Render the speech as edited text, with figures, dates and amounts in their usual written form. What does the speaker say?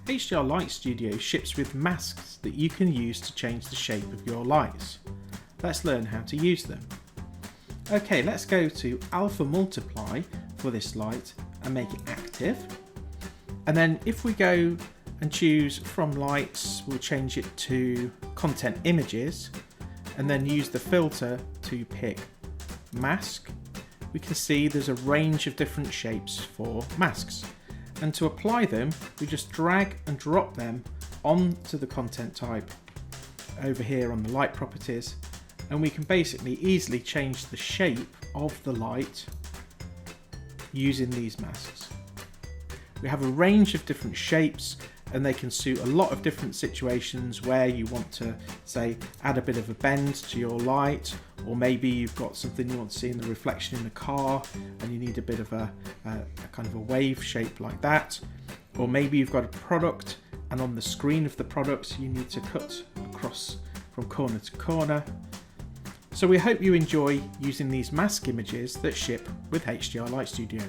HDR Light Studio ships with masks that you can use to change the shape of your lights. Let's learn how to use them. Okay, let's go to Alpha Multiply for this light and make it active. And then if we go and choose from lights, we'll change it to content images and then use the filter to pick mask. We can see there's a range of different shapes for masks. And to apply them, we just drag and drop them onto the content type over here on the light properties, and we can basically easily change the shape of the light using these masks. We have a range of different shapes and they can suit a lot of different situations where you want to, say, add a bit of a bend to your light, or maybe you've got something you want to see in the reflection in the car and you need a bit of a kind of a wave shape like that, or maybe you've got a product and on the screen of the product you need to cut across from corner to corner. So we hope you enjoy using these mask images that ship with HDR Light Studio.